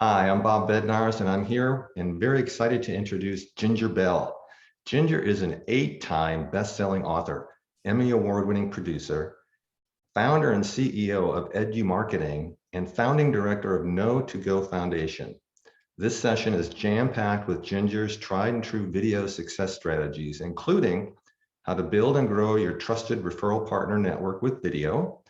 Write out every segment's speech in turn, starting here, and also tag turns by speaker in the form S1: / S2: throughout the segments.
S1: Hi, I'm Bob Bednarz, and I'm here and very excited to introduce Ginger Bell. Ginger is an 8-time best-selling author, Emmy award-winning producer, founder and CEO of Edu Marketing, and founding director of No To Go Foundation. This session is jam-packed with Ginger's tried and true video success strategies, including how to build and grow your trusted referral partner network with video,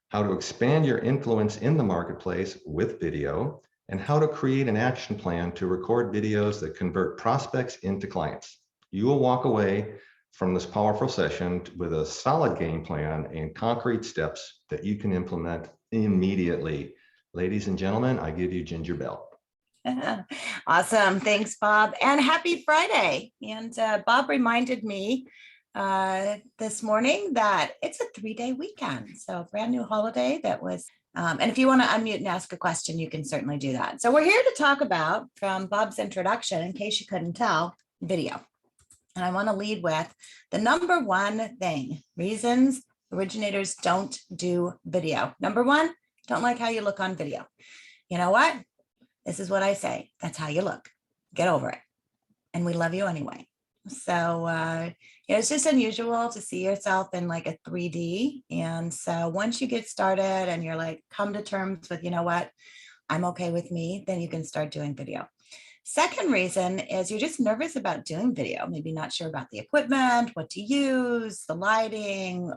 S1: how to expand your influence in the marketplace with video, and how to create an action plan to record videos that convert prospects into clients. You will walk away from this powerful session with a solid game plan and concrete steps that you can implement immediately. Ladies and gentlemen, I give you Ginger Bell.
S2: Awesome. Thanks, Bob. And happy Friday. And Bob reminded me this morning that it's a 3-day weekend. So a brand new holiday that was, and if you want to unmute and ask a question, you can certainly do that. So we're here to talk about, from Bob's introduction, in case you couldn't tell, video. And I want to lead with the number one thing, reasons originators don't do video. Number one, don't like how you look on video. You know what? This is what I say. That's how you look. Get over it. And we love you anyway. So it's just unusual to see yourself in like a 3D. And so once you get started and you're like, come to terms with, you know what, I'm okay with me, then you can start doing video. Second reason is you're just nervous about doing video, maybe not sure about the equipment, what to use, the lighting,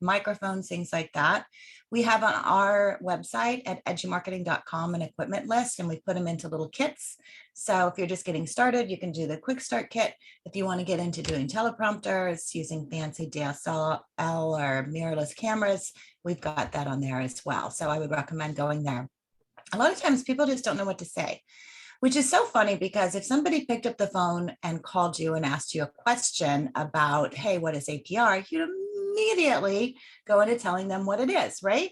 S2: microphones, things like that. We have on our website at edumarketing.com an equipment list, and we put them into little kits. So if you're just getting started, you can do the quick start kit. If you want to get into doing teleprompters, using fancy DSLR or mirrorless cameras, we've got that on there as well. So I would recommend going there. A lot of times people just don't know what to say, which is so funny, because if somebody picked up the phone and called you and asked you a question about, hey, what is APR? You'd immediately go into telling them what it is, right?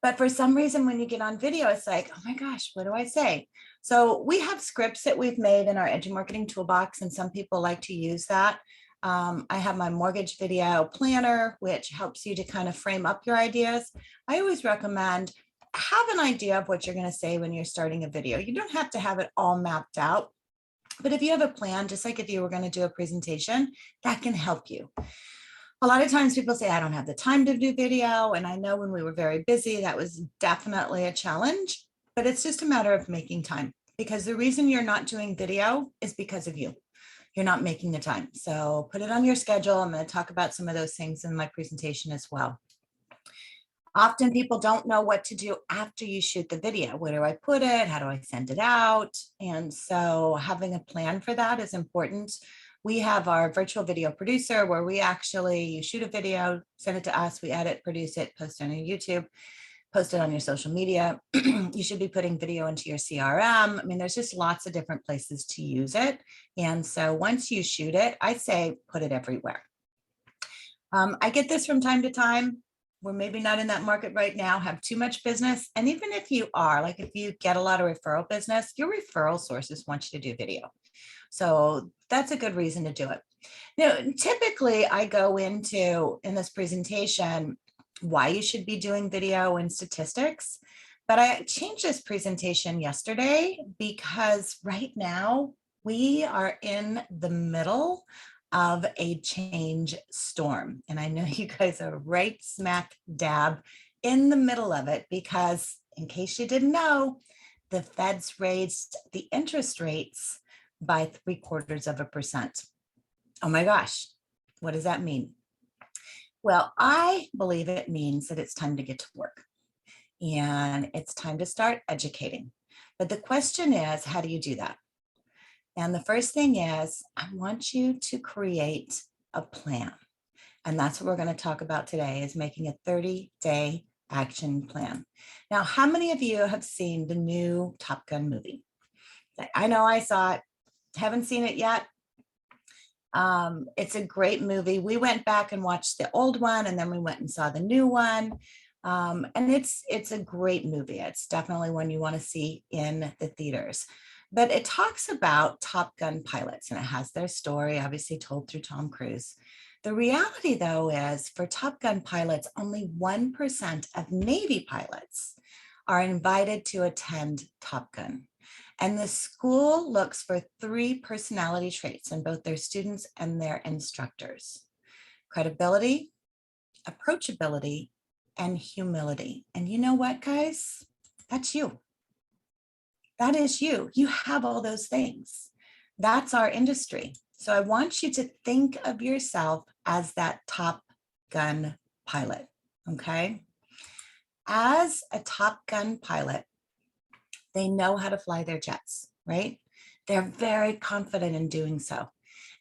S2: But for some reason, when you get on video, it's like, oh my gosh, what do I say? So we have scripts that we've made in our Edu Marketing Toolbox, and some people like to use that. I have my mortgage video planner, which helps you to kind of frame up your ideas. I always recommend have an idea of what you're going to say when you're starting a video. You don't have to have it all mapped out, but if you have a plan, just like if you were going to do a presentation, that can help you. A lot of times people say, I don't have the time to do video. And I know when we were very busy, that was definitely a challenge, but it's just a matter of making time, because the reason you're not doing video is because of you. You're not making the time. So put it on your schedule. I'm going to talk about some of those things in my presentation as well. Often people don't know what to do after you shoot the video. Where do I put it? How do I send it out? And so having a plan for that is important. We have our virtual video producer where you shoot a video, send it to us, we edit, produce it, post it on your YouTube, post it on your social media. You should be putting video into your CRM. I mean, there's just lots of different places to use it. And so once you shoot it, I say put it everywhere. I get this from time to time. We're maybe not in that market right now, have too much business. And even if you are, like if you get a lot of referral business, your referral sources want you to do video. So that's a good reason to do it. Now, typically I go into, in this presentation, why you should be doing video and statistics, but I changed this presentation yesterday because right now we are in the middle of a change storm. And I know you guys are right smack dab in the middle of it, because in case you didn't know, the Fed's raised the interest rates by 0.75%. Oh my gosh, what does that mean? Well, I believe it means that it's time to get to work and it's time to start educating. But the question is, how do you do that? And the first thing is, I want you to create a plan. And that's what we're going to talk about today, is making a 30-day action plan. Now, how many of you have seen the new Top Gun movie? I know I saw it, haven't seen it yet. It's a great movie. We went back and watched the old one, and then we went and saw the new one. And it's a great movie. It's definitely one you want to see in the theaters. But it talks about Top Gun pilots, and it has their story, obviously told through Tom Cruise. The reality, though, is for Top Gun pilots, only 1% of Navy pilots are invited to attend Top Gun. And the school looks for 3 personality traits in both their students and their instructors: credibility, approachability, and humility. And you know what, guys? That's you. That is you. You have all those things. That's our industry. So I want you to think of yourself as that Top Gun pilot, okay? As a Top Gun pilot, they know how to fly their jets, right? They're very confident in doing so,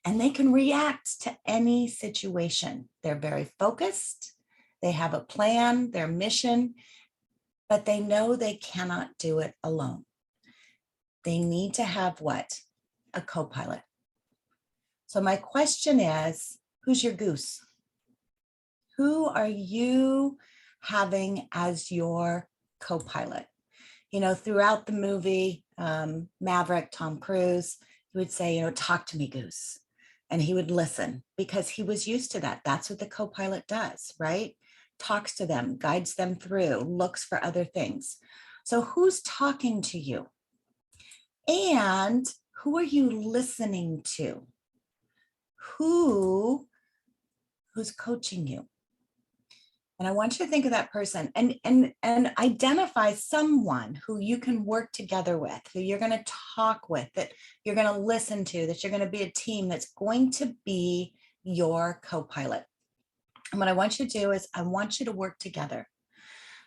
S2: and they can react to any situation. They're very focused. They have a plan, their mission, but they know they cannot do it alone. They need to have what? A co-pilot. So my question is, who's your goose? Who are you having as your co-pilot? You know, throughout the movie, Maverick, Tom Cruise, he would say, you know, talk to me, goose. And he would listen because he was used to that. That's what the co-pilot does, right? Talks to them, guides them through, looks for other things. So who's talking to you? And who are you listening to? Who's coaching you? And I want you to think of that person and identify someone who you can work together with, who you're going to talk with, that you're going to listen to, that you're going to be a team that's going to be your co-pilot. And what I want you to do is I want you to work together.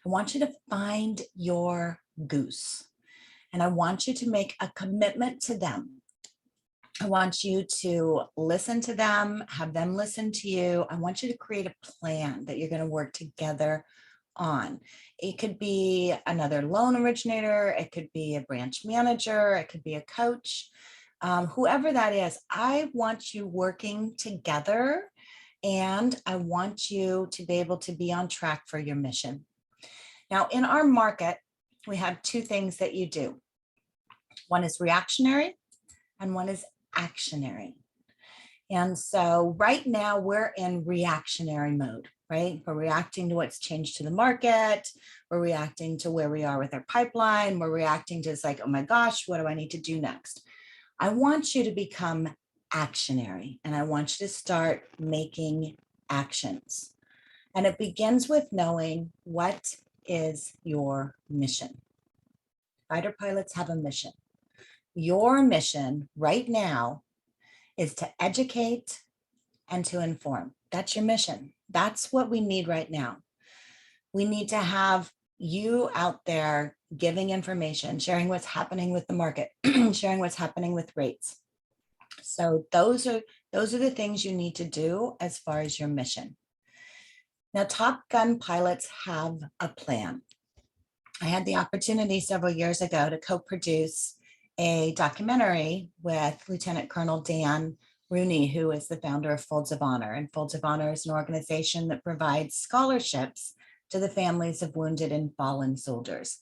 S2: I want you to find your goose. And I want you to make a commitment to them. I want you to listen to them, have them listen to you. I want you to create a plan that you're going to work together on. It could be another loan originator. It could be a branch manager. It could be a coach. Whoever that is, I want you working together, and I want you to be able to be on track for your mission. Now, in our market, we have 2 things that you do. One is reactionary and one is actionary. And so right now we're in reactionary mode, right? We're reacting to what's changed to the market. We're reacting to where we are with our pipeline. We're reacting to, it's like, oh my gosh, what do I need to do next? I want you to become actionary, and I want you to start making actions. And it begins with knowing what is your mission. Fighter pilots have a mission. Your mission right now is to educate and to inform. That's your mission. That's what we need right now. We need to have you out there giving information, sharing what's happening with the market, sharing what's happening with rates. So those are the things you need to do as far as your mission. Now, Top Gun pilots have a plan. I had the opportunity several years ago to co-produce a documentary with Lieutenant Colonel Dan Rooney, who is the founder of Folds of Honor. And Folds of Honor is an organization that provides scholarships to the families of wounded and fallen soldiers.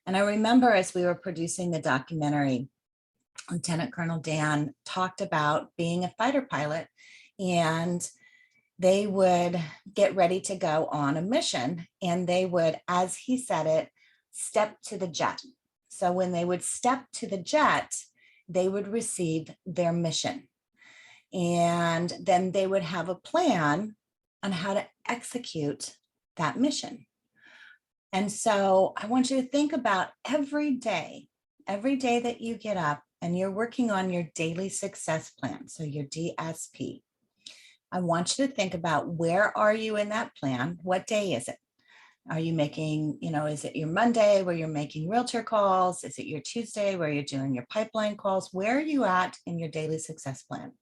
S2: And I remember as we were producing the documentary, Lieutenant Colonel Dan talked about being a fighter pilot, and they would get ready to go on a mission, and they would, as he said it, step to the jet. So when they would step to the jet, they would receive their mission. And then they would have a plan on how to execute that mission. And so I want you to think about every day that you get up and you're working on your daily success plan, so your DSP. I want you to think about, where are you in that plan? What day is it? Are you making, is it your Monday where you're making realtor calls? Is it your Tuesday where you're doing your pipeline calls? Where are you at in your daily success plan?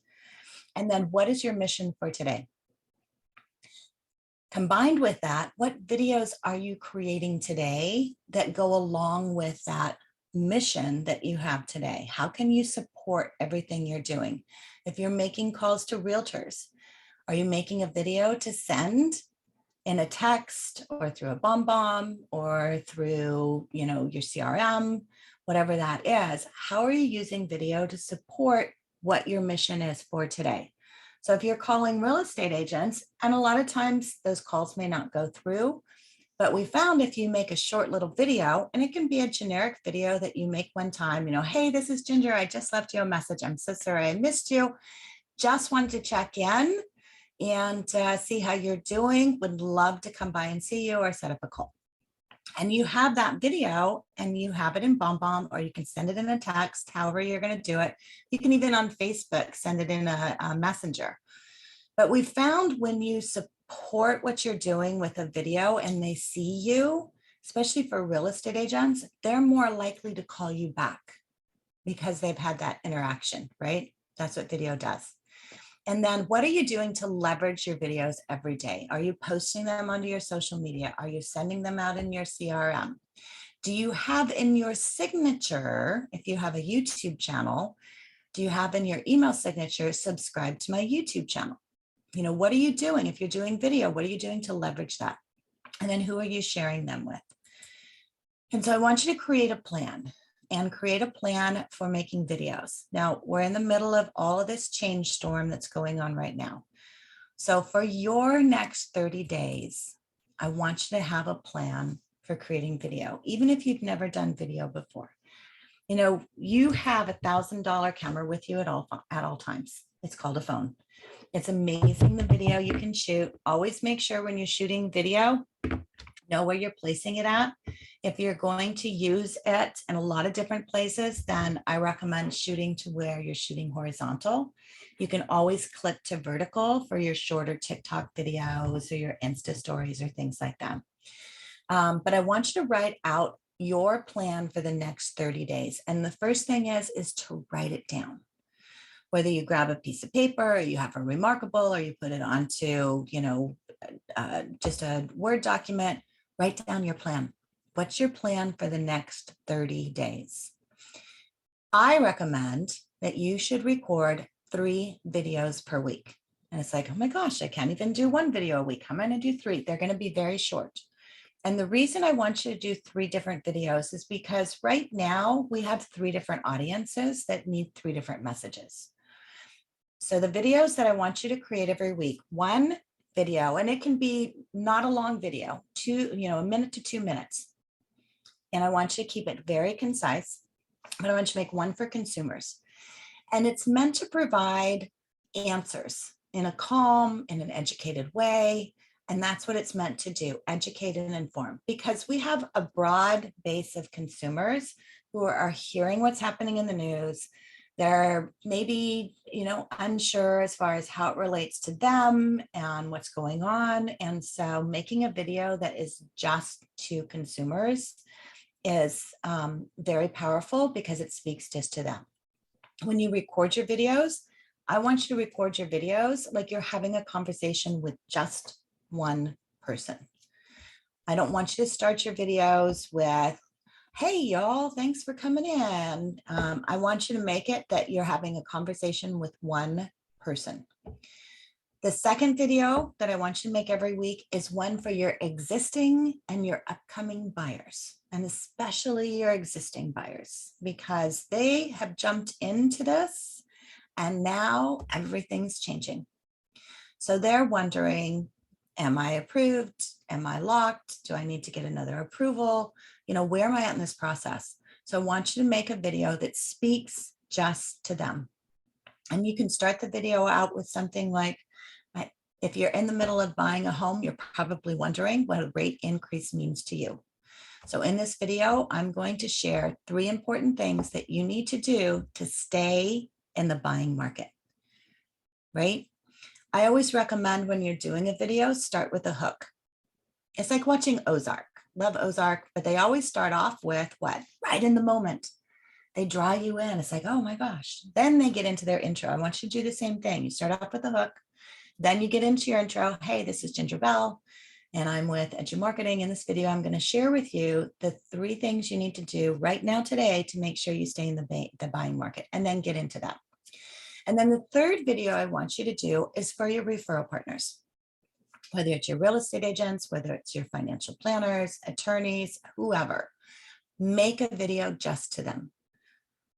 S2: And then what is your mission for today? Combined with that, what videos are you creating today that go along with that mission that you have today? How can you support everything you're doing? If you're making calls to realtors, are you making a video to send in a text or through a bomb or through, your CRM, whatever that is? How are you using video to support what your mission is for today? So if you're calling real estate agents, and a lot of times those calls may not go through, But we found if you make a short little video, and it can be a generic video that you make one time, hey, this is Ginger. I just left you a message. I'm so sorry I missed you. Just wanted to check in and see how you're doing. Would love to come by and see you or set up a call. And you have that video and you have it in BombBomb, or you can send it in a text, however you're going to do it. You can even on Facebook send it in a messenger. But we found when you support what you're doing with a video and they see you, especially for real estate agents, they're more likely to call you back because they've had that interaction, right? That's what video does. And then what are you doing to leverage your videos every day? Are you posting them onto your social media? Are you sending them out in your CRM? Do you have in your signature, if you have a YouTube channel, do you have in your email signature, subscribe to my YouTube channel? What are you doing? If you're doing video, what are you doing to leverage that? And then who are you sharing them with? And so I want you to create a plan. And create a plan for making videos. Now, we're in the middle of all of this change storm that's going on right now. So for your next 30 days, I want you to have a plan for creating video, even if you've never done video before. You have $1,000 camera with you at all times. It's called a phone. It's amazing the video you can shoot. Always make sure when you're shooting video, know where you're placing it at. If you're going to use it in a lot of different places, then I recommend shooting to where you're shooting horizontal. You can always click to vertical for your shorter TikTok videos or your Insta stories or things like that. But I want you to write out your plan for the next 30 days. And the first thing is to write it down. Whether you grab a piece of paper or you have a Remarkable or you put it onto, just a Word document, write down your plan. What's your plan for the next 30 days? I recommend that you should record 3 videos per week. And it's like, oh my gosh, I can't even do 1 video a week. I'm going to do 3. They're going to be very short. And the reason I want you to do 3 different videos is because right now we have 3 different audiences that need 3 different messages. So the videos that I want you to create every week, 1 video, and it can be not a long video, a minute to 2 minutes. And I want you to keep it very concise, but I want you to make 1 for consumers. And it's meant to provide answers in a calm, in an educated way. And that's what it's meant to do, educate and inform, because we have a broad base of consumers who are hearing what's happening in the news. They're maybe, unsure as far as how it relates to them and what's going on. And so making a video that is just to consumers is very powerful because it speaks just to them. When you record your videos, I want you to record your videos like you're having a conversation with just 1 person. I don't want you to start your videos with, hey, y'all, thanks for coming in. I want you to make it that you're having a conversation with 1 person. The second video that I want you to make every week is one for your existing and your upcoming buyers, and especially your existing buyers, because they have jumped into this and now everything's changing. So they're wondering, am I approved? Am I locked? Do I need to get another approval? Where am I at in this process? So I want you to make a video that speaks just to them. And you can start the video out with something like, if you're in the middle of buying a home, you're probably wondering what a rate increase means to you. So in this video, I'm going to share 3 important things that you need to do to stay in the buying market, right? I always recommend when you're doing a video, start with a hook. It's like watching Ozark. Love Ozark, but they always start off with what? Right in the moment. They draw you in. It's like, oh my gosh. Then they get into their intro. I want you to do the same thing. You start off with a hook. Then you get into your intro. Hey, this is Ginger Bell, and I'm with Edu Marketing. In this video, I'm going to share with you the 3 things you need to do right now today to make sure you stay in the buying market, and then get into that. And then the 3rd video I want you to do is for your referral partners, whether it's your real estate agents, whether it's your financial planners, attorneys, whoever. Make a video just to them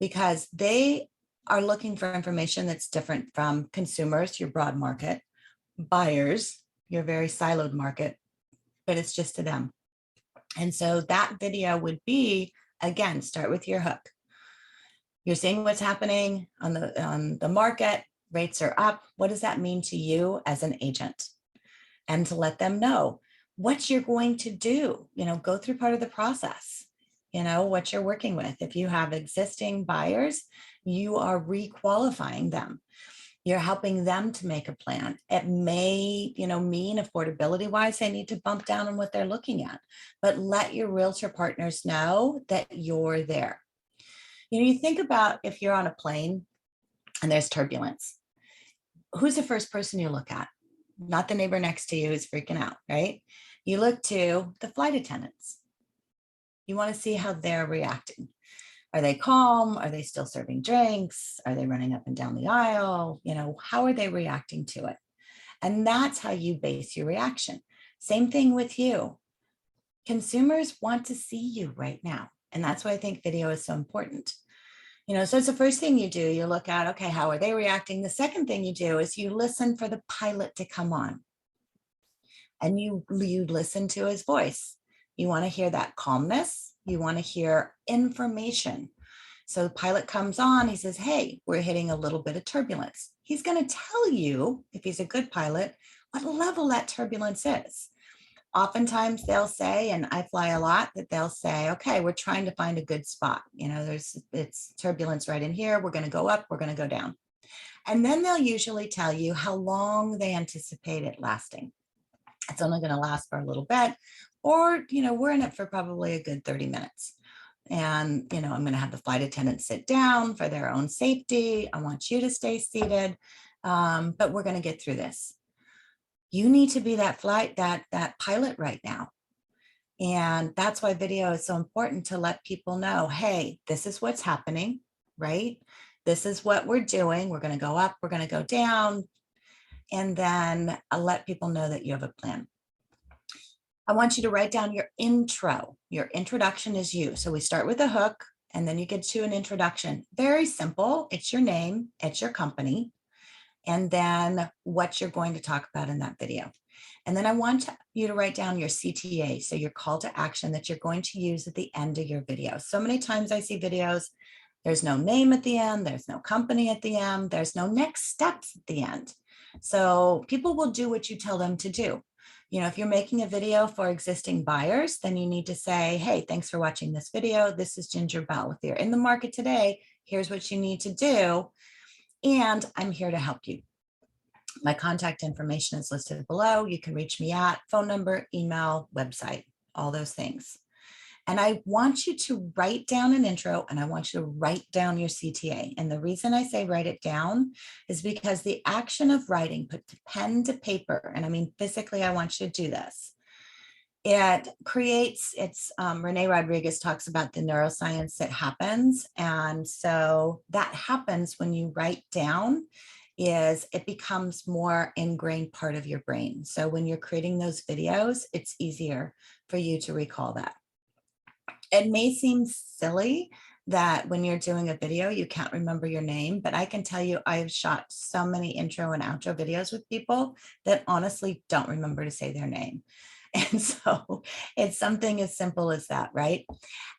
S2: because they are looking for information that's different from consumers, your broad market, buyers, your very siloed market, but it's just to them. And so that video would be, again, start with your hook. You're seeing what's happening on the market, rates are up. What does that mean to you as an agent? And to let them know what you're going to do, go through part of the process, what you're working with. If you have existing buyers, you are requalifying them. You're helping them to make a plan. It may, mean affordability wise, they need to bump down on what they're looking at, but let your realtor partners know that you're there. You think about if you're on a plane and there's turbulence, who's the first person you look at? Not the neighbor next to you who's freaking out, right? You look to the flight attendants. You want to see how they're reacting. Are they calm? Are they still serving drinks? Are they running up and down the aisle? How are they reacting to it? And that's how you base your reaction. Same thing with you. Consumers want to see you right now. And that's why I think video is so important. So it's the first thing you do. You look at, okay, how are they reacting? The second thing you do is you listen for the pilot to come on. And you listen to his voice. You want to hear that calmness. You want to hear information. So the pilot comes on, he says, hey, we're hitting a little bit of turbulence. He's going to tell you, if he's a good pilot, what level that turbulence is. Oftentimes they'll say, and I fly a lot, that they'll say, okay, we're trying to find a good spot. It's turbulence right in here. We're going to go up, we're going to go down. And then they'll usually tell you how long they anticipate it lasting. It's only going to last for a little bit, or, we're in it for probably a good 30 minutes. And, I'm going to have the flight attendant sit down for their own safety. I want you to stay seated, but we're going to get through this. You need to be that pilot right now. And that's why video is so important, to let people know, hey, this is what's happening, right? This is what we're doing. We're going to go up, we're going to go down. And then I'll let people know that you have a plan. I want you to write down your intro. Your introduction is you. So we start with a hook and then you get to an introduction. Very simple. It's your name, it's your company, and then what you're going to talk about in that video. And then I want you to write down your CTA, so your call to action that you're going to use at the end of your video. So many times I see videos, there's no name at the end, there's no company at the end, there's no next steps at the end. So people will do what you tell them to do. If you're making a video for existing buyers, then you need to say, hey, thanks for watching this video. This is Ginger Bell. If you're in the market today, here's what you need to do. And I'm here to help you. My contact information is listed below. You can reach me at phone number, email, website, all those things. And I want you to write down an intro, and I want you to write down your CTA. And the reason I say write it down is because the action of writing, put pen to paper, and I mean physically, I want you to do this. It creates, Renee Rodriguez talks about the neuroscience that happens. And so that happens when you write down, is it becomes more ingrained part of your brain. So when you're creating those videos, it's easier for you to recall that. It may seem silly that when you're doing a video, you can't remember your name, but I can tell you, I've shot so many intro and outro videos with people that honestly don't remember to say their name. And so it's something as simple as that, right?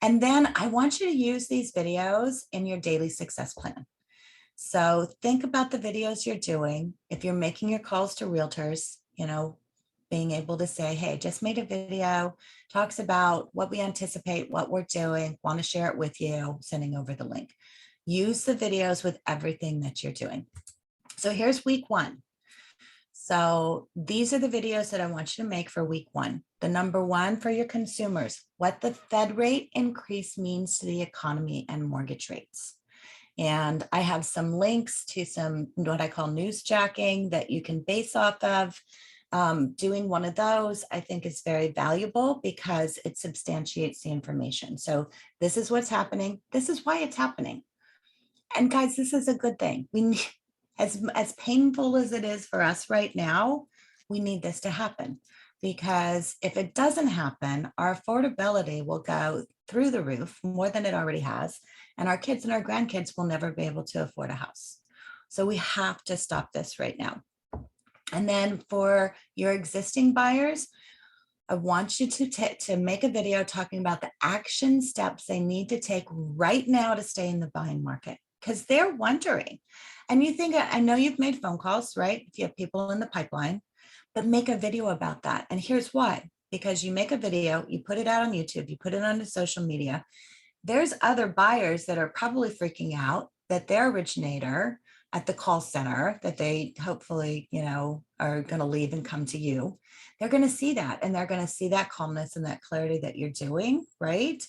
S2: And then I want you to use these videos in your daily success plan. So think about the videos you're doing. If you're making your calls to realtors, being able to say, hey, just made a video, talks about what we anticipate, what we're doing, want to share it with you, sending over the link. Use the videos with everything that you're doing. So here's week 1. So these are the videos that I want you to make for week 1. The number 1 for your consumers, what the Fed rate increase means to the economy and mortgage rates. And I have some links to some what I call newsjacking that you can base off of. Doing one of those, I think, is very valuable because it substantiates the information. So this is what's happening. This is why it's happening. And guys, this is a good thing. We need, as painful as it is for us right now, we need this to happen, because if it doesn't happen, our affordability will go through the roof more than it already has. And our kids and our grandkids will never be able to afford a house. So we have to stop this right now. And then for your existing buyers, I want you to make a video talking about the action steps they need to take right now to stay in the buying market, because they're wondering. And you think, I know you've made phone calls, right? If you have people in the pipeline, but make a video about that. And here's why, because you make a video, you put it out on YouTube, you put it onto social media. There's other buyers that are probably freaking out that their originator at the call center that they hopefully, are going to leave and come to you. They're going to see that, and they're going to see that calmness and that clarity that you're doing, right?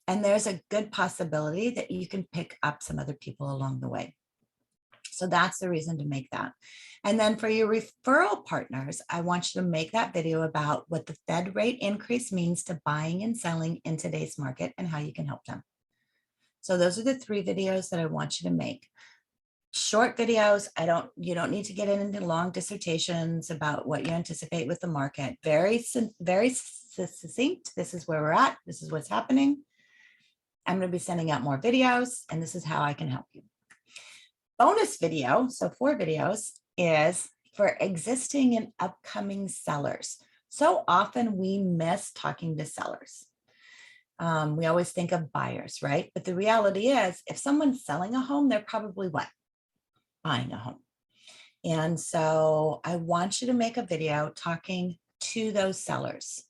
S2: And there's a good possibility that you can pick up some other people along the way. So that's the reason to make that. And then for your referral partners, I want you to make that video about what the Fed rate increase means to buying and selling in today's market and how you can help them. So those are the 3 videos that I want you to make. Short videos. You don't need to get into long dissertations about what you anticipate with the market. Very succinct. This is where we're at. This is what's happening. I'm going to be sending out more videos, and this is how I can help you. Bonus video, so 4 videos, is for existing and upcoming sellers. So often we miss talking to sellers. We always think of buyers, right? But the reality is, if someone's selling a home, they're probably what? Buying a home. And so I want you to make a video talking to those sellers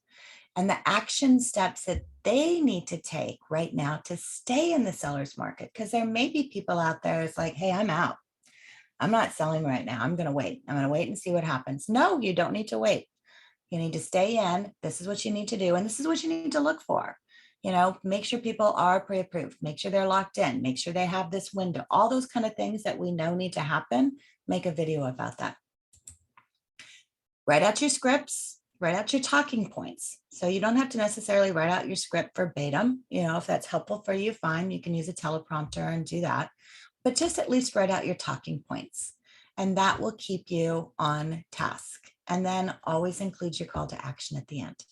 S2: and the action steps that they need to take right now to stay in the seller's market. Because there may be people out there, it's like, hey, I'm out. I'm not selling right now. I'm going to wait. I'm going to wait and see what happens. No, you don't need to wait. You need to stay in. This is what you need to do. And this is what you need to look for. Make sure people are pre-approved, make sure they're locked in, make sure they have this window, all those kind of things that we know need to happen. Make a video about that. Write out your scripts, write out your talking points. So you don't have to necessarily write out your script verbatim. If that's helpful for you, fine. You can use a teleprompter and do that, but just at least write out your talking points, and that will keep you on task. And then always include your call to action at the end.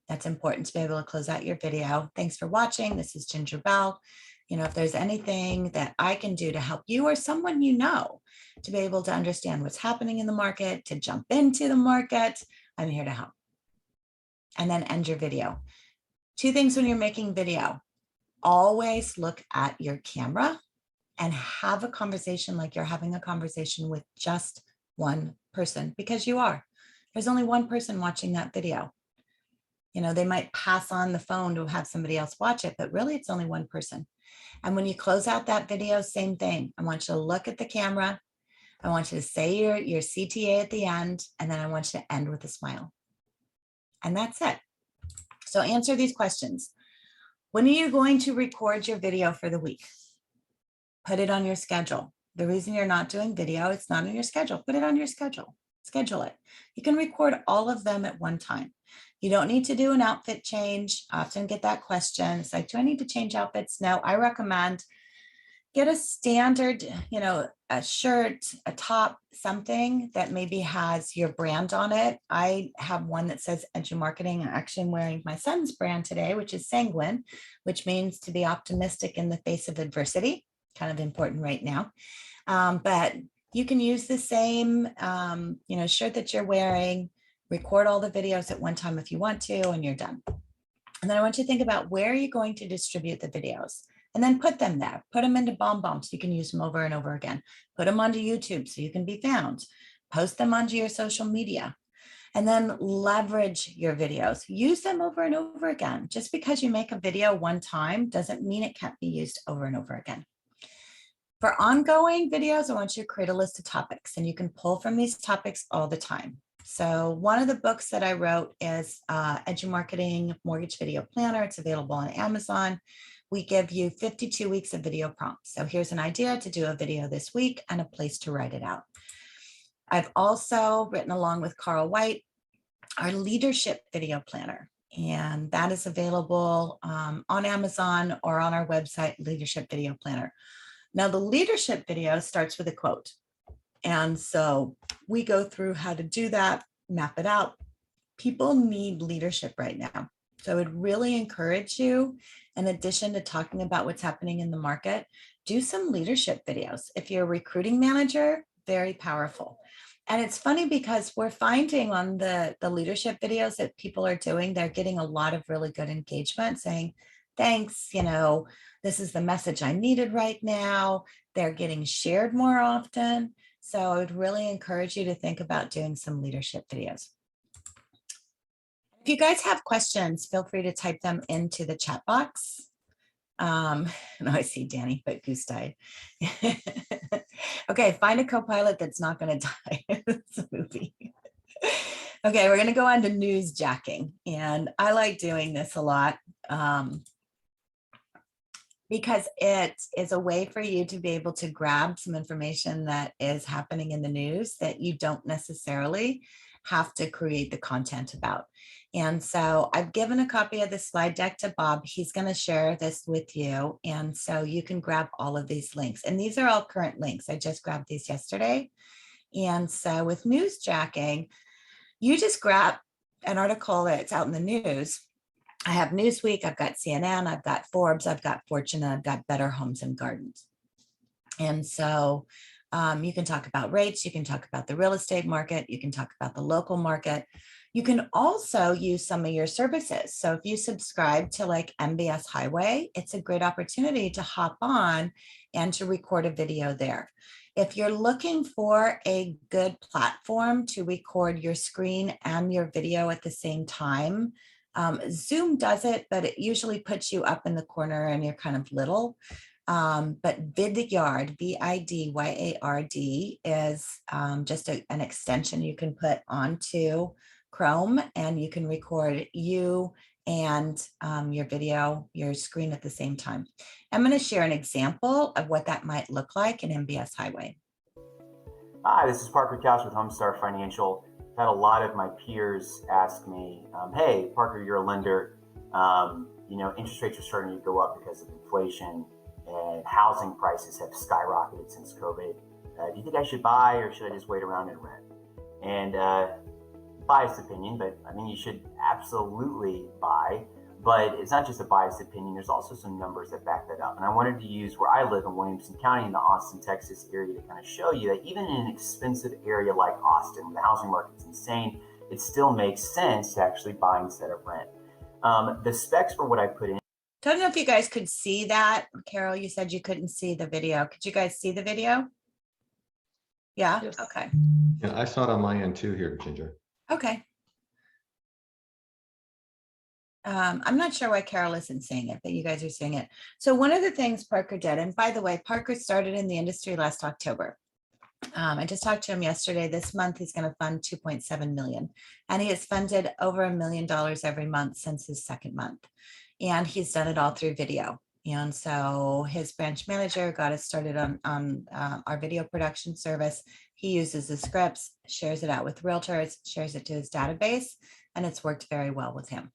S2: That's important to be able to close out your video. Thanks for watching. This is Ginger Bell. If there's anything that I can do to help you or someone to be able to understand what's happening in the market, to jump into the market, I'm here to help. And then end your video. 2 things when you're making video. Always look at your camera and have a conversation like you're having a conversation with just one person, because you are. There's only one person watching that video. They might pass on the phone to have somebody else watch it, but really it's only one person. And when you close out that video, same thing. I want you to look at the camera. I want you to say your CTA at the end, and then I want you to end with a smile. And that's it. So answer these questions. When are you going to record your video for the week? Put it on your schedule. The reason you're not doing video, it's not on your schedule. Put it on your schedule. Schedule it. You can record all of them at one time. You don't need to do an outfit change. I often get that question. It's like, do I need to change outfits? No, I recommend get a standard, a shirt, a top, something that maybe has your brand on it. I have one that says Edu Marketing. Actually, I'm wearing my son's brand today, which is Sanguine, which means to be optimistic in the face of adversity. Kind of important right now. But you can use the same, shirt that you're wearing, record all the videos at one time if you want to, and you're done. And then I want you to think about where are you going to distribute the videos, and then put them there. Put them into BombBomb so you can use them over and over again. Put them onto YouTube so you can be found. Post them onto your social media, and then leverage your videos. Use them over and over again. Just because you make a video one time doesn't mean it can't be used over and over again. For ongoing videos, I want you to create a list of topics, and you can pull from these topics all the time. So one of the books that I wrote is Edu Marketing Mortgage Video Planner. It's available on Amazon. We give you 52 weeks of video prompts. So here's an idea to do a video this week and a place to write it out. I've also written, along with Carl White, our leadership video planner. And that is available on Amazon or on our website, Leadership Video Planner. Now, the leadership video starts with a quote. And so we go through how to do that, map it out. People need leadership right now. So I would really encourage you, in addition to talking about what's happening in the market, do some leadership videos. If you're a recruiting manager, very powerful. And it's funny because we're finding on the leadership videos that people are doing, they're getting a lot of really good engagement saying, thanks, this is the message I needed right now. They're getting shared more often. So I would really encourage you to think about doing some leadership videos. If you guys have questions, feel free to type them into the chat box. And I see Danny, but Goose died. Okay, find a co-pilot that's not going to die. It's a movie. Okay, we're going to go on to newsjacking. And I like doing this a lot because it is a way for you to be able to grab some information that is happening in the news that you don't necessarily have to create the content about. And so I've given a copy of the slide deck to Bob. He's going to share this with you. And so you can grab all of these links. And these are all current links. I just grabbed these yesterday. And so with newsjacking, you just grab an article that's out in the news. I have Newsweek, I've got CNN, I've got Forbes, I've got Fortune, and I've got Better Homes and Gardens. And so you can talk about rates, you can talk about the real estate market, you can talk about the local market. You can also use some of your services. So if you subscribe to like MBS Highway, it's a great opportunity to hop on and to record a video there. If you're looking for a good platform to record your screen and your video at the same time, Zoom does it, but it usually puts you up in the corner and you're kind of little. But Vidyard, Vidyard is just an extension you can put onto Chrome, and you can record you and your video, your screen at the same time. I'm going to share an example of what that might look like in MBS Highway.
S3: Hi, this is Parker Couch with Homestar Financial. I've had a lot of my peers ask me, hey, Parker, you're a lender. Interest rates are starting to go up because of inflation, and housing prices have skyrocketed since COVID. Do you think I should buy, or should I just wait around and rent? And biased opinion, but I mean, you should absolutely buy. But it's not just a biased opinion. There's also some numbers that back that up. And I wanted to use where I live in Williamson County in the Austin, Texas area to kind of show you that even in an expensive area like Austin, where the housing market's insane, it still makes sense to actually buy instead of rent. The specs for what I put in.
S2: I don't know if you guys could see that. Carol, you said you couldn't see the video. Could you guys see the video? Yeah,
S4: Yes.
S2: okay.
S1: Yeah, I saw it on my end too here, Ginger.
S2: Okay. I'm not sure why Carol isn't seeing it, but you guys are seeing it. So one of the things Parker did, and by the way, Parker started in the industry last October. I just talked to him yesterday. This month, he's going to fund 2.7 million, and he has funded over $1 million every month since his second month. And he's done it all through video. And so his branch manager got us started on our video production service. He uses the scripts, shares it out with realtors, shares it to his database, and it's worked very well with him.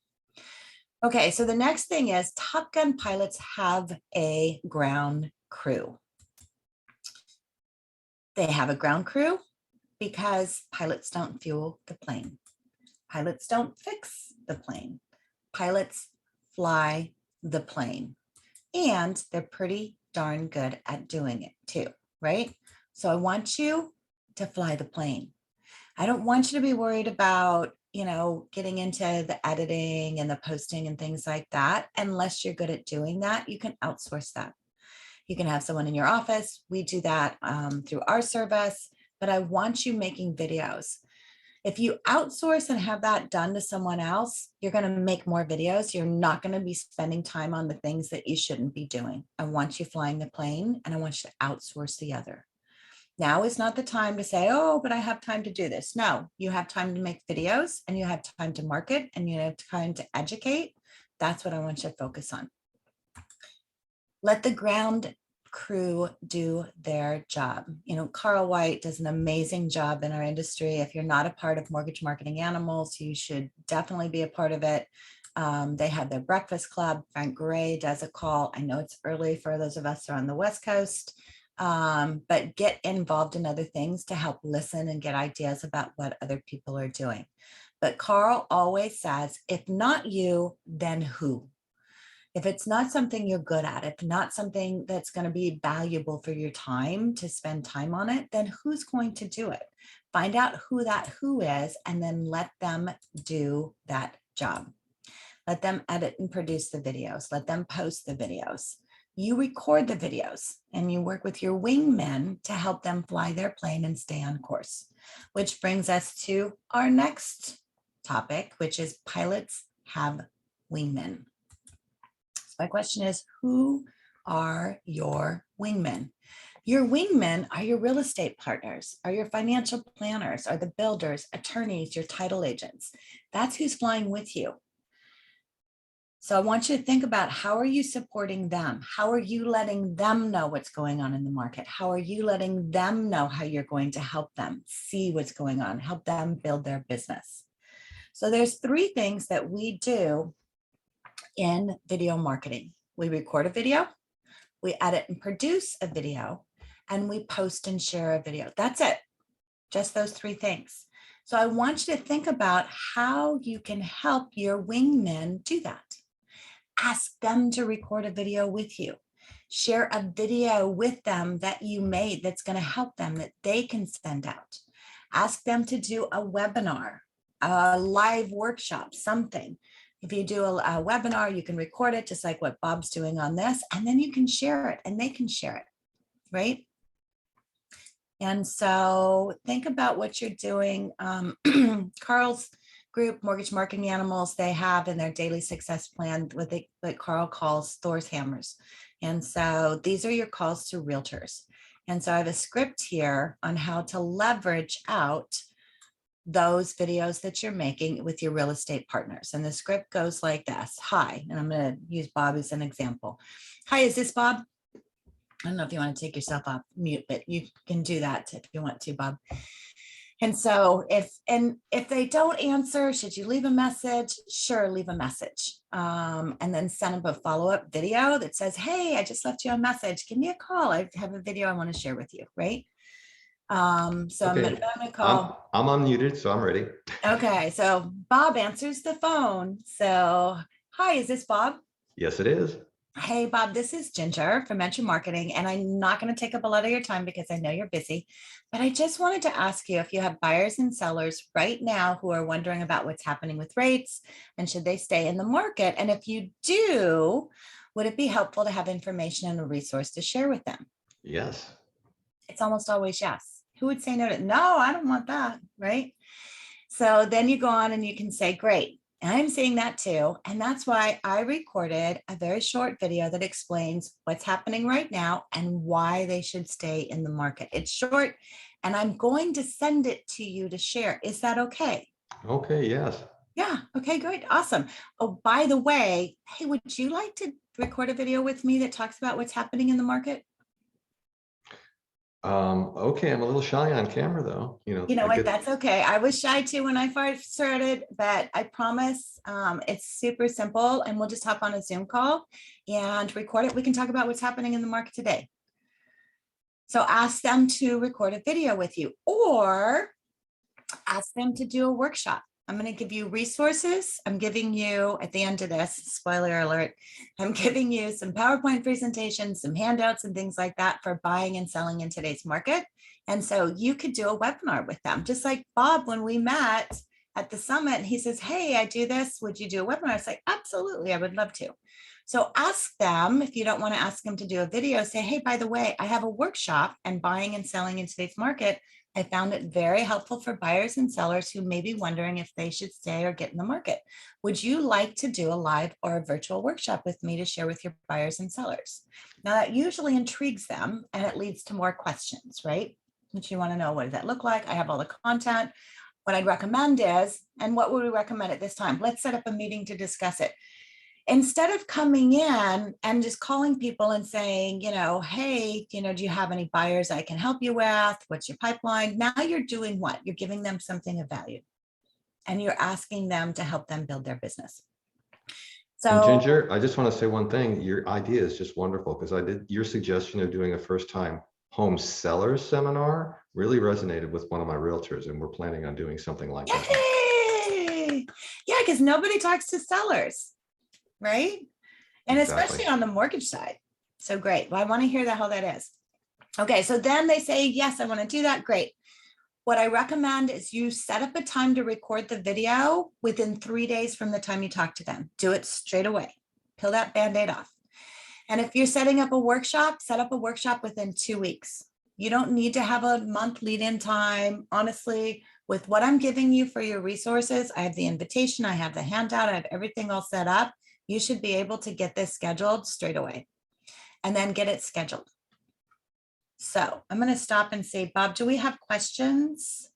S2: Okay, so the next thing is Top Gun pilots have a ground crew. They have a ground crew because pilots don't fuel the plane. Pilots don't fix the plane. Pilots fly the plane. And they're pretty darn good at doing it too, right? So I want you to fly the plane. I don't want you to be worried about getting into the editing and the posting and things like that. Unless you're good at doing that, you can outsource that. You can have someone in your office. We do that through our service, but I want you making videos. If you outsource and have that done to someone else, you're going to make more videos. You're not going to be spending time on the things that you shouldn't be doing. I want you flying the plane, and I want you to outsource the other. Now is not the time to say, oh, but I have time to do this. No, you have time to make videos, and you have time to market, and you have time to educate. That's what I want you to focus on. Let the ground crew do their job. Carl White does an amazing job in our industry. If you're not a part of Mortgage Marketing Animals, you should definitely be a part of it. They have their breakfast club. Frank Gray does a call. I know it's early for those of us who are on the West Coast. But get involved in other things to help listen and get ideas about what other people are doing. But Carl always says, if not you, then who? If it's not something you're good at, if not something that's going to be valuable for your time to spend time on it, then who's going to do it? Find out who that who is, and then let them do that job. Let them edit and produce the videos. Let them post the videos. You record the videos and you work with your wingmen to help them fly their plane and stay on course, which brings us to our next topic, which is pilots have wingmen. So my question is, who are your wingmen? Your wingmen are your real estate partners, are your financial planners, are the builders, attorneys, your title agents. That's who's flying with you. So I want you to think about, how are you supporting them? How are you letting them know what's going on in the market? How are you letting them know how you're going to help them see what's going on, help them build their business? So there's 3 things that we do in video marketing. We record a video, we edit and produce a video, and we post and share a video. That's it. Just those 3 things. So I want you to think about how you can help your wingmen do that. Ask them to record a video with you. Share a video with them that you made that's going to help them, that they can send out. Ask them to do a webinar, a live workshop, something. If you do a webinar, you can record it just like what Bob's doing on this, and then you can share it and they can share it, right? And so think about what you're doing. Carl's group, Mortgage Marketing Animals, they have in their daily success plan what Carl calls Thor's hammers. And so these are your calls to realtors. And so I have a script here on how to leverage out those videos that you're making with your real estate partners. And the script goes like this. Hi, and I'm going to use Bob as an example. Hi, is this Bob? I don't know if you want to take yourself off mute, but you can do that if you want to, Bob. And so if they don't answer, should you leave a message? Sure, leave a message. And then send them a follow-up video that says, hey, I just left you a message. Give me a call. I have a video I want to share with you, right? So
S1: Okay.
S2: I'm gonna call.
S1: I'm unmuted, so I'm ready.
S2: Okay, so Bob answers the phone. So, hi, is this Bob?
S1: Yes, it is.
S2: Hey, Bob, this is Ginger from Mentor Marketing, and I'm not going to take up a lot of your time because I know you're busy, but I just wanted to ask you if you have buyers and sellers right now who are wondering about what's happening with rates and should they stay in the market? And if you do, would it be helpful to have information and a resource to share with them?
S1: Yes.
S2: It's almost always yes. Who would say no to, no, I don't want that, right? So then you go on and you can say, great. I'm seeing that too. And that's why I recorded a very short video that explains what's happening right now and why they should stay in the market. It's short and I'm going to send it to you to share. Is that okay?
S1: Okay, yes.
S2: Yeah. Okay, great. Awesome. Oh, by the way, hey, would you like to record a video with me that talks about what's happening in the market?
S1: Okay, I'm a little shy on camera though.
S2: You know what, that's okay. I was shy too when I first started, but I promise it's super simple and we'll just hop on a Zoom call and record it. We can talk about what's happening in the market today. So ask them to record a video with you or ask them to do a workshop. I'm going to give you resources. I'm giving you at the end of this, spoiler alert, I'm giving you some PowerPoint presentations, some handouts and things like that for buying and selling in today's market. And so you could do a webinar with them, just like Bob, when we met at the summit, and he says, hey, I do this. Would you do a webinar? I say, absolutely, I would love to. So ask them, if you don't want to ask them to do a video, say, hey, by the way, I have a workshop and buying and selling in today's market. I found it very helpful for buyers and sellers who may be wondering if they should stay or get in the market. Would you like to do a live or a virtual workshop with me to share with your buyers and sellers? Now that usually intrigues them and it leads to more questions, right? Which you want to know, what does that look like? I have all the content. What I'd recommend is, and what would we recommend at this time? Let's set up a meeting to discuss it. Instead of coming in and just calling people and saying, hey, do you have any buyers I can help you with? What's your pipeline? Now you're doing what? You're giving them something of value and you're asking them to help them build their business. So,
S1: and Ginger, I just want to say one thing. Your idea is just wonderful because I did your suggestion of doing a first time home sellers seminar really resonated with one of my realtors, and we're planning on doing something like that.
S2: Yay! Yeah, because nobody talks to sellers. Right? And especially on the mortgage side. So great. Well, I want to hear how that is. Okay. So then they say, yes, I want to do that. Great. what I recommend is you set up a time to record the video within 3 days from the time you talk to them. Do it straight away. Peel that Band-Aid off. And if you're setting up a workshop, set up a workshop within 2 weeks. You don't need to have a month lead-in time. Honestly, with what I'm giving you for your resources, I have the invitation, I have the handout, I have everything all set up. You should be able to get this scheduled straight away and then get it scheduled. So I'm going to stop and say, Bob, do we have questions?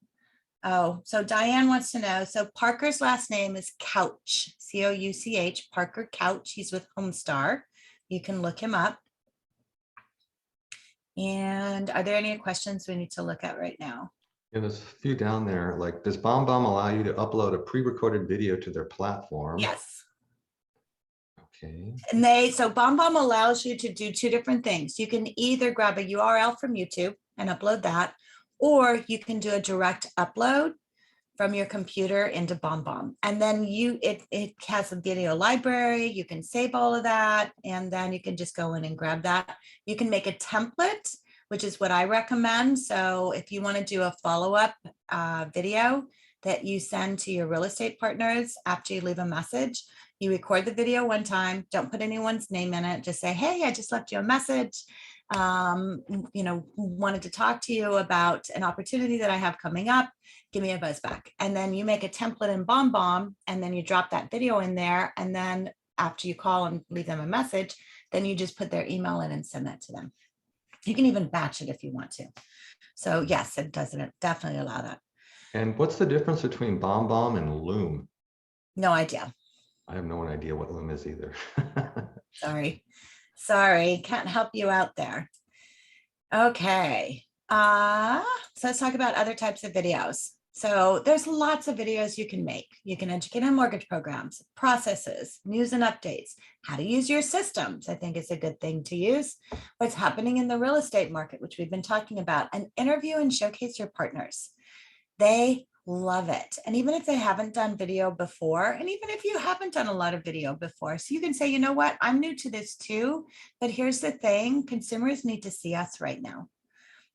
S2: Oh, so Diane wants to know. So Parker's last name is Couch, C-O-U-C-H, Parker Couch. He's with Homestar. You can look him up. And are there any questions we need to look at right now?
S1: Yeah, there's a few down there. Like, does BombBomb allow you to upload a pre-recorded video to their platform?
S2: Yes.
S1: Okay.
S2: And so BombBomb allows you to do 2 different things. You can either grab a URL from YouTube and upload that, or you can do a direct upload from your computer into BombBomb. And then it has a video library. You can save all of that, and then you can just go in and grab that. You can make a template, which is what I recommend. So if you want to do a follow-up video that you send to your real estate partners after you leave a message, you record the video one time, don't put anyone's name in it, just say, hey, I just left you a message. Wanted to talk to you about an opportunity that I have coming up. Give me a buzz back. And then you make a template in BombBomb, and then you drop that video in there. And then after you call and leave them a message, then you just put their email in and send that to them. You can even batch it if you want to. So yes, it does definitely allow that.
S1: And what's the difference between BombBomb and Loom?
S2: No idea.
S1: I have no idea what Loom is either.
S2: Sorry, can't help you out there. Okay, so let's talk about other types of videos. So there's lots of videos you can make. You can educate on mortgage programs, processes, news and updates, how to use your systems. I think is a good thing to use. What's happening in the real estate market, which we've been talking about, and interview and showcase your partners. They love it. And even if they haven't done video before, and even if you haven't done a lot of video before, so you can say, you know what, I'm new to this too, but here's the thing, consumers need to see us right now.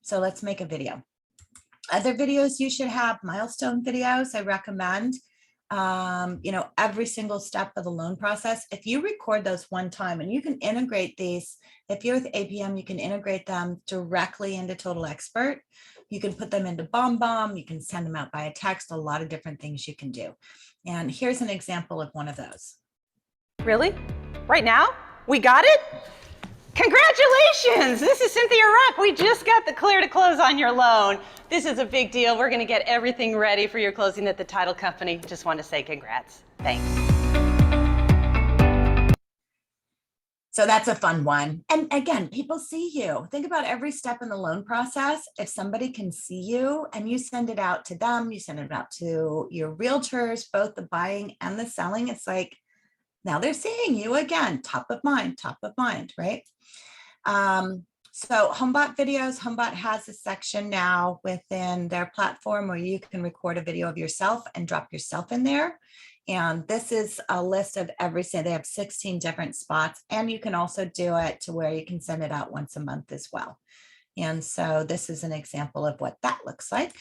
S2: So let's make a video. Other videos you should have, milestone videos, I recommend. Every single step of the loan process. If you record those one time, and you can integrate these, if you're with APM, you can integrate them directly into Total Expert. You can put them into BombBomb. You can send them out by a text, a lot of different things you can do. And here's an example of one of those.
S4: Really? Right now? We got it? Congratulations! This is Cynthia Rupp. We just got the clear to close on your loan. This is a big deal. We're going to get everything ready for your closing at the title company. Just want to say congrats. Thanks.
S2: So that's a fun one. And again, people see you. Think about every step in the loan process. If somebody can see you and you send it out to them, you send it out to your realtors, both the buying and the selling, it's like, now they're seeing you again, top of mind, right? So HomeBot videos, HomeBot has a section now within their platform where you can record a video of yourself and drop yourself in there. And this is a list of everything. They have 16 different spots, and you can also do it to where you can send it out once a month as well. And so this is an example of what that looks like.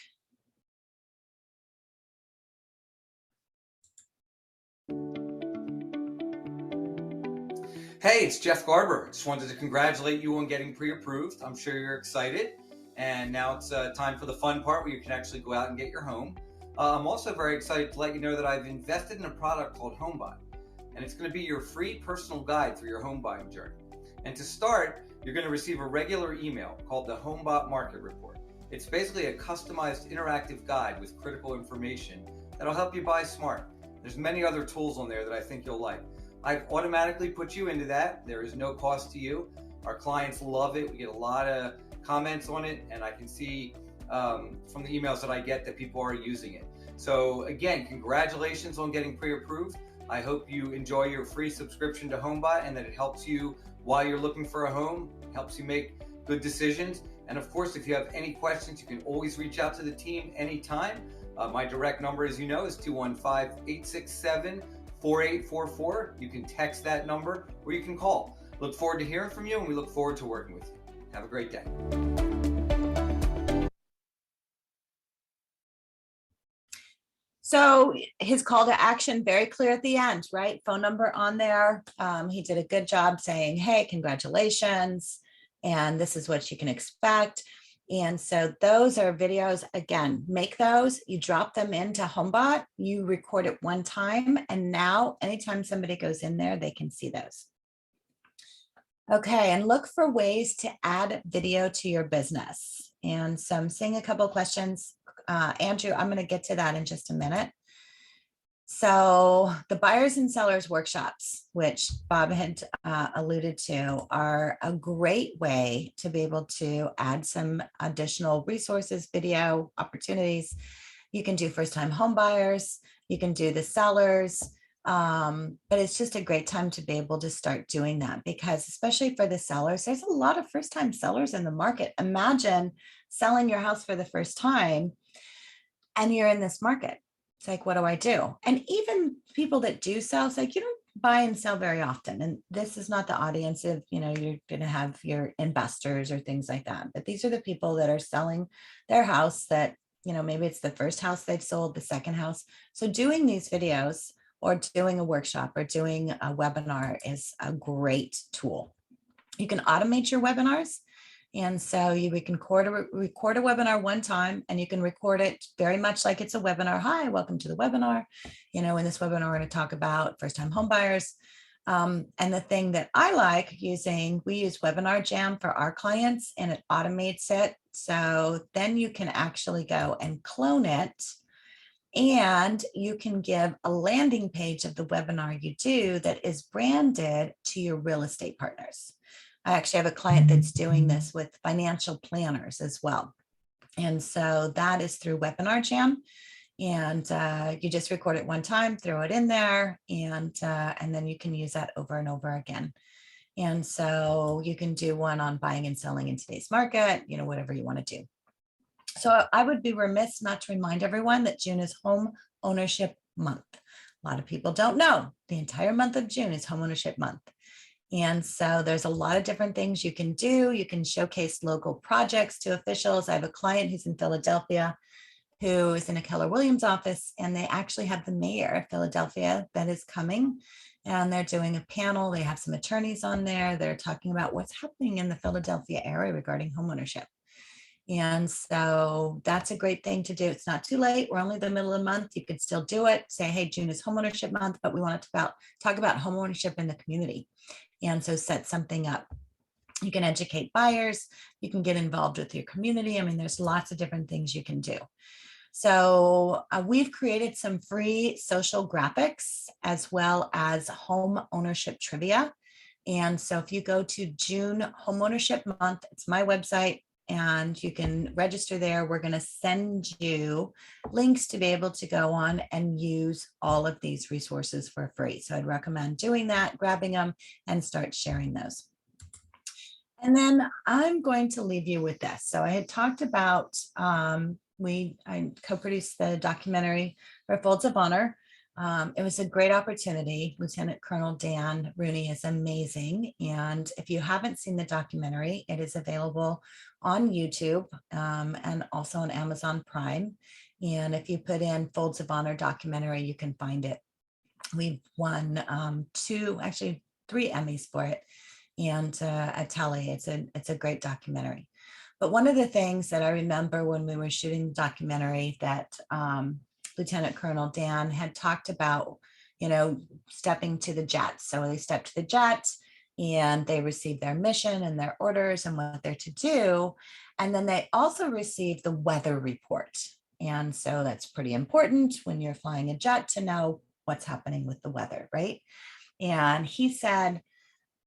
S5: Hey, it's Jeff Garber. Just wanted to congratulate you on getting pre-approved. I'm sure you're excited. And now it's time for the fun part where you can actually go out and get your home. I'm also very excited to let you know that I've invested in a product called HomeBot. And it's going to be your free personal guide for your home buying journey. And to start, you're going to receive a regular email called the HomeBot Market Report. It's basically a customized interactive guide with critical information that'll help you buy smart. There's many other tools on there that I think you'll like. I've automatically put you into that. There is no cost to you. Our clients love it. We get a lot of comments on it, and I can see from the emails that I get that people are using it. So again, congratulations on getting pre-approved. I hope you enjoy your free subscription to HomeBot and that it helps you while you're looking for a home, helps you make good decisions. And of course, if you have any questions, you can always reach out to the team anytime. My direct number, as you know, is 215-867-4844. You can text that number or you can call. Look forward to hearing from you, and we look forward to working with you. Have a great day.
S2: So his call to action, very clear at the end, right? Phone number on there. He did a good job saying, hey, congratulations. And this is what you can expect. And so those are videos, again, make those, you drop them into HomeBot, you record it one time. And now anytime somebody goes in there, they can see those. Okay, and look for ways to add video to your business. And so I'm seeing a couple of questions. Andrew, I'm going to get to that in just a minute. So the buyers and sellers workshops, which Bob had alluded to, are a great way to be able to add some additional resources, video opportunities. You can do first-time home buyers, you can do the sellers, but it's just a great time to be able to start doing that, because especially for the sellers, there's a lot of first-time sellers in the market. Imagine selling your house for the first time and you're in this market. It's like, what do I do? And even people that do sell, it's like, you don't buy and sell very often. And this is not the audience of, you're going to have your investors or things like that. But these are the people that are selling their house that, maybe it's the first house they've sold, the second house. So doing these videos or doing a workshop or doing a webinar is a great tool. You can automate your webinars. And so we can record a webinar one time, and you can record it very much like it's a webinar. Hi, welcome to the webinar. In this webinar, we're going to talk about first-time home buyers. And the thing that I like using, we use Webinar Jam for our clients, and it automates it. So then you can actually go and clone it, and you can give a landing page of the webinar you do that is branded to your real estate partners. I actually have a client that's doing this with financial planners as well. And so that is through Webinar Jam. And you just record it one time, throw it in there, and then you can use that over and over again. And so you can do one on buying and selling in today's market, whatever you want to do. So I would be remiss not to remind everyone that June is Home Ownership Month. A lot of people don't know the entire month of June is Home Ownership Month. And so there's a lot of different things you can do. You can showcase local projects to officials. I have a client who's in Philadelphia who is in a Keller Williams office, and they actually have the mayor of Philadelphia that is coming, and they're doing a panel. They have some attorneys on there. They're talking about what's happening in the Philadelphia area regarding homeownership. And so that's a great thing to do. It's not too late. We're only the middle of the month. You could still do it. Say, hey, June is homeownership month, but we want to talk about homeownership in the community. And so set something up. You can educate buyers. You can get involved with your community. I mean, there's lots of different things you can do. So we've created some free social graphics as well as home ownership trivia. And so if you go to June Homeownership Month, it's my website, and you can register there. We're going to send you links to be able to go on and use all of these resources for free. So I'd recommend doing that, grabbing them, and start sharing those. And then I'm going to leave you with this. So I had talked about, I co-produced the documentary for Folds of Honor. It was a great opportunity. Lieutenant Colonel Dan Rooney is amazing. And if you haven't seen the documentary, it is available on YouTube and also on Amazon Prime. And if you put in Folds of Honor documentary, you can find it. We've won 3 Emmys for it. And a telly, it's a great documentary. But one of the things that I remember when we were shooting the documentary that Lieutenant Colonel Dan had talked about, stepping to the jet. So they stepped to the jet and they received their mission and their orders and what they're to do. And then they also received the weather report. And so that's pretty important when you're flying a jet to know what's happening with the weather, right? And he said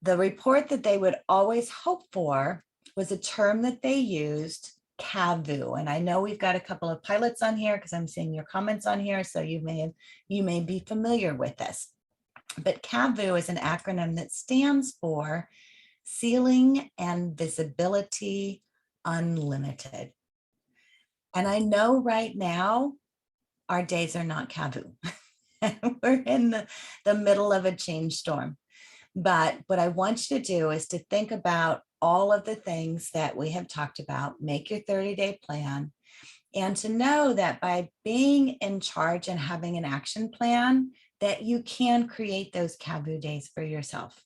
S2: the report that they would always hope for was a term that they used, CAVU. And I know we've got a couple of pilots on here because I'm seeing your comments on here. So you may be familiar with this. But CAVU is an acronym that stands for Ceiling and Visibility Unlimited. And I know right now our days are not CAVU. We're in the middle of a change storm. But what I want you to do is to think about all of the things that we have talked about, make your 30-day plan, And to know that by being in charge and having an action plan, that you can create those CAVU days for yourself.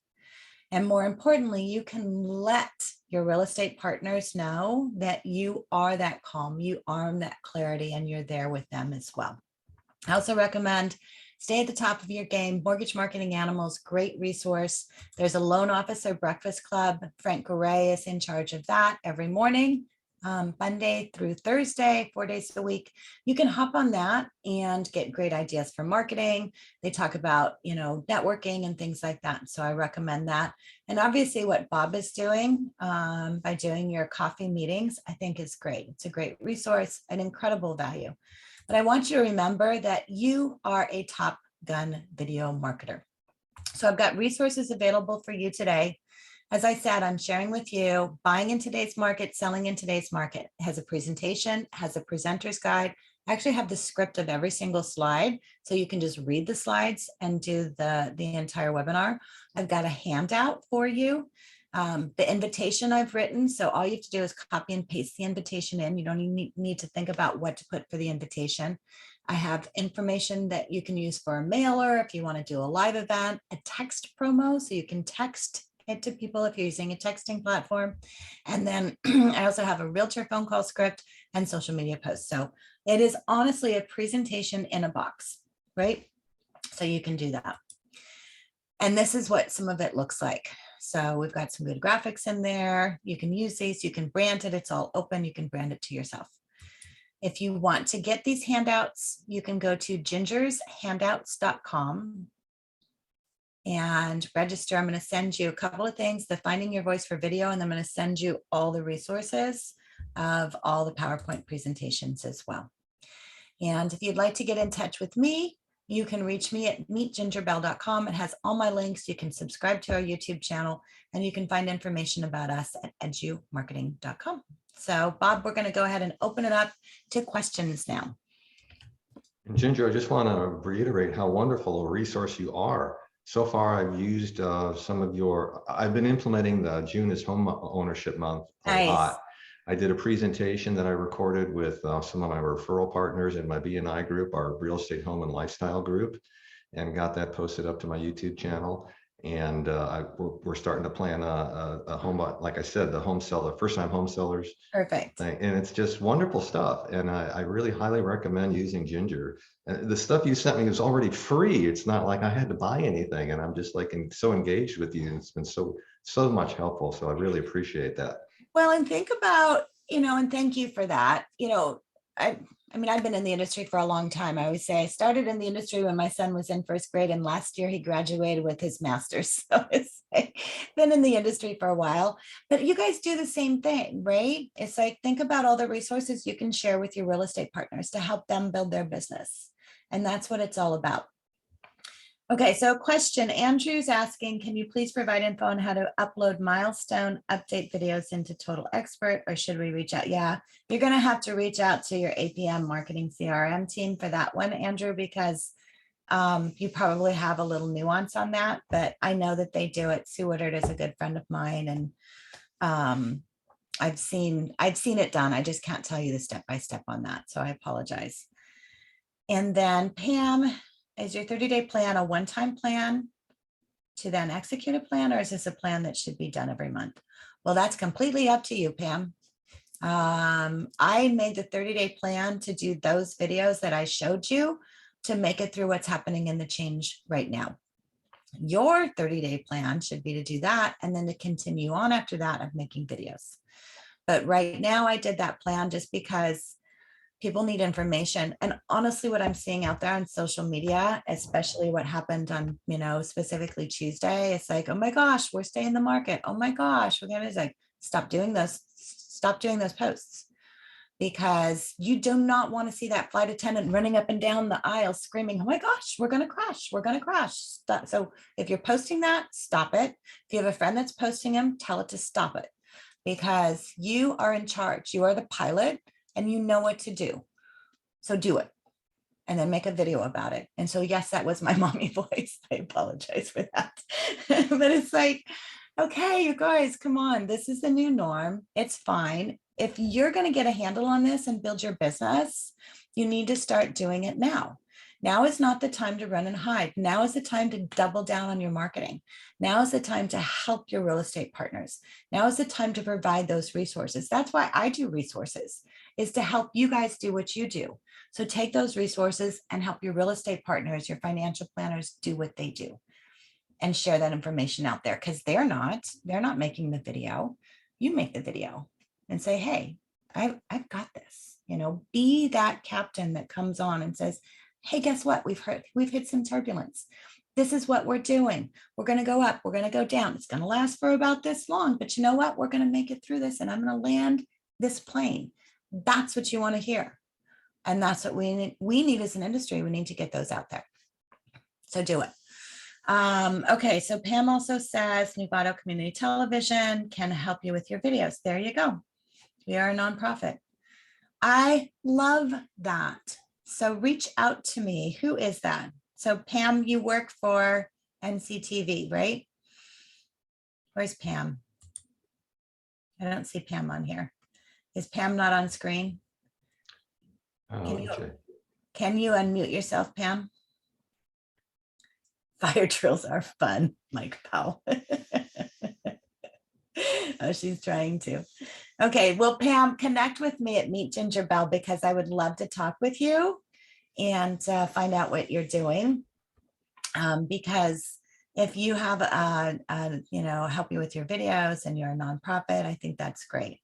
S2: And more importantly, you can let your real estate partners know that you are that calm, you are that clarity, and you're there with them as well. I also recommend stay at the top of your game. Mortgage Marketing Animals, great resource. There's a loan officer breakfast club. Frank Garay is in charge of that every morning, Monday through Thursday, 4 days a week. You can hop on that and get great ideas for marketing. They talk about, networking and things like that. So I recommend that. And obviously what Bob is doing by doing your coffee meetings, I think is great. It's a great resource, an incredible value. But I want you to remember that you are a Top Gun video marketer. So I've got resources available for you today. As I said, I'm sharing with you buying in today's market, selling in today's market. It has a presentation, has a presenter's guide. I actually have the script of every single slide, so you can just read the slides and do the entire webinar. I've got a handout for you. The invitation I've written, so all you have to do is copy and paste the invitation in. You don't even need to think about what to put for the invitation. I have information that you can use for a mailer if you want to do a live event, a text promo, so you can text it to people if you're using a texting platform. And then I also have a realtor phone call script and social media posts. So it is honestly a presentation in a box, right? So you can do that. And this is what some of it looks like. So we've got some good graphics in there. You can use these, you can brand it. It's all open. You can brand it to yourself. If you want to get these handouts, you can go to gingershandouts.com and register. I'm going to send you a couple of things, the Finding Your Voice for video, and I'm going to send you all the resources of all the PowerPoint presentations as well. And if you'd like to get in touch with me, you can reach me at meetgingerbell.com. It has all my links. You can subscribe to our YouTube channel, and you can find information about us at edumarketing.com. So Bob, we're going to go ahead and open it up to questions now.
S1: And Ginger, I just want to reiterate how wonderful a resource you are. So far, I've used I've been implementing the June is Home Ownership Month a lot. I did a presentation that I recorded with some of my referral partners in my BNI group, our real estate home and lifestyle group, and got that posted up to my YouTube channel. And we're starting to plan a home, like I said, the home seller, first time home sellers.
S2: Perfect.
S1: Thing. And it's just wonderful stuff. And I really highly recommend using Ginger. The stuff you sent me was already free. It's not like I had to buy anything. And I'm just like so engaged with you. And it's been so much helpful. So I really appreciate that.
S2: Well, and think about, and thank you for that. I mean, I've been in the industry for a long time. I always say I started in the industry when my son was in first grade, and last year he graduated with his master's. So it's like, been in the industry for a while, but you guys do the same thing, right? It's like, think about all the resources you can share with your real estate partners to help them build their business. And that's what it's all about. Okay, so question, Andrew's asking, can you please provide info on how to upload milestone update videos into Total Expert, or should we reach out? Yeah, you're gonna have to reach out to your APM marketing CRM team for that one, Andrew, because you probably have a little nuance on that, but I know that they do it. Sue Woodard is a good friend of mine, and I've seen it done. I just can't tell you the step-by-step on that, so I apologize. And then Pam, is your 30-day plan a one-time plan to then execute a plan, or is this a plan that should be done every month? Well, that's completely up to you, Pam. I made the 30-day plan to do those videos that I showed you to make it through what's happening in the change right now. Your 30-day plan should be to do that and then to continue on after that of making videos. But right now I did that plan just because people need information. And honestly, what I'm seeing out there on social media, especially what happened on, specifically Tuesday, it's like, oh my gosh, we're staying in the market. Oh my gosh, we're gonna like, stop doing those posts, because you do not want to see that flight attendant running up and down the aisle screaming, oh my gosh, we're gonna crash, we're gonna crash. So if you're posting that, stop it. If you have a friend that's posting them, tell it to stop it, because you are in charge. You are the pilot and you know what to do. So do it and then make a video about it. And so, yes, that was my mommy voice. I apologize for that. But it's like, Okay, you guys, come on. This is the new norm. It's fine. If you're going to get a handle on this and build your business, you need to start doing it now. Now is not the time to run and hide. Now is the time to double down on your marketing. Now is the time to help your real estate partners. Now is the time to provide those resources. That's why I do resources, is to help you guys do what you do. So take those resources and help your real estate partners, your financial planners do what they do, and share that information out there, because they're not making the video. You make the video and say, hey, I've got this, be that captain that comes on and says, hey, guess what? We've hit some turbulence. This is what we're doing. We're going to go up. We're going to go down. It's going to last for about this long, but you know what? We're going to make it through this, and I'm going to land this plane. That's what you want to hear. And that's what we need as an industry. We need to get those out there. So do it. Okay, so Pam also says Novato Community Television can help you with your videos. There you go. We are a nonprofit. I love that. So reach out to me. Who is that? So Pam, you work for NCTV, right? Where's Pam? I don't see Pam on here. Is Pam not on screen? Can you unmute yourself, Pam? Fire drills are fun, Mike Powell. Oh, she's trying to. Okay, well, Pam, connect with me at Meet Ginger Bell, because I would love to talk with you and find out what you're doing. Because if you have help you with your videos and you're a nonprofit, I think that's great.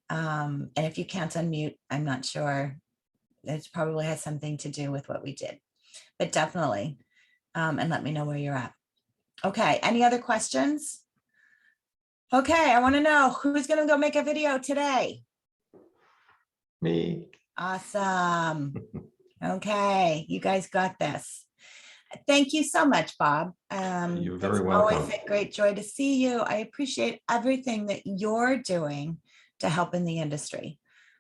S2: And if you can't unmute, I'm not sure. It probably has something to do with what we did, but definitely. And let me know where you're at. Okay, any other questions? Okay, I want to know who's going to go make a video today.
S1: Me.
S2: Awesome. Okay, you guys got this. Thank you so much, Bob.
S1: You're
S2: It's
S1: very welcome.
S2: always a great joy to see you. I appreciate everything that you're doing to help in the industry.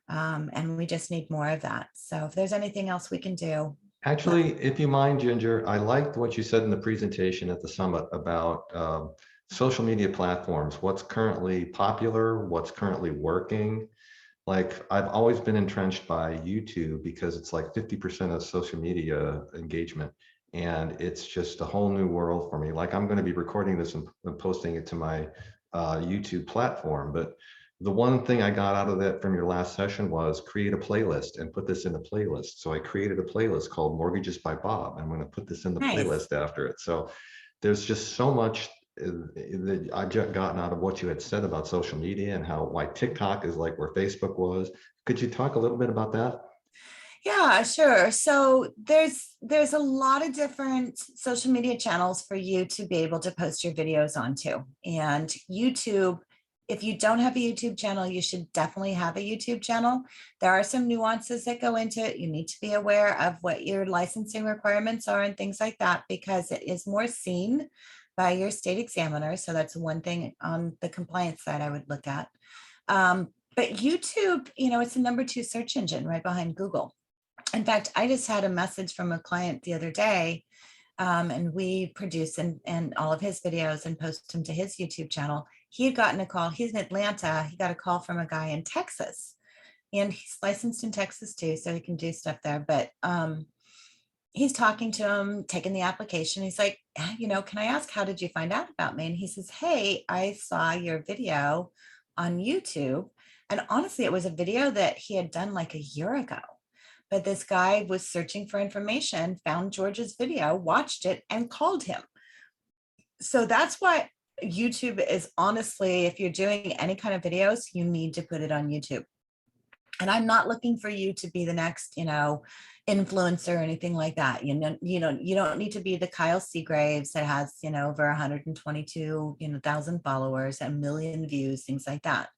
S2: And we just need more of that. So if there's anything else we can do.
S1: Actually, if you mind, Ginger, I liked what you said in the presentation at the summit about social media platforms, what's currently popular, what's currently working. Like, I've always been entrenched by YouTube because it's like 50% of social media engagement. And it's just a whole new world for me. Like, I'm going to be recording this and posting it to my YouTube platform. But the one thing I got out of that from your last session was create a playlist and put this in a playlist. So I created a playlist called Mortgages by Bob. I'm going to put this in the playlist after it. So there's just so much that I've gotten out of what you had said about social media and how like TikTok is like where Facebook was. Could you talk a little bit about that?
S2: Yeah, sure. So there's a lot of different social media channels for you to be able to post your videos onto. And YouTube, if you don't have a YouTube channel, you should definitely have a YouTube channel. There are some nuances that go into it. You need to be aware of what your licensing requirements are and things like that, because it is more seen by your state examiner. So that's one thing on the compliance side I would look at. But YouTube, it's the #2 search engine right behind Google. In fact, I just had a message from a client the other day, and we produce and all of his videos and post them to his YouTube channel. He had gotten a call. He's in Atlanta. He got a call from a guy in Texas, and he's licensed in Texas too, so he can do stuff there. But he's talking to him, taking the application. He's like, can I ask, how did you find out about me? And he says, hey, I saw your video on YouTube. And honestly, it was a video that he had done like a year ago. But this guy was searching for information, found George's video, watched it, and called him. So that's why YouTube is, honestly, if you're doing any kind of videos, you need to put it on YouTube. And I'm not looking for you to be the next, influencer or anything like that. You don't need to be the Kyle Seagraves that has, over 122,000 followers, 1 million views, things like that.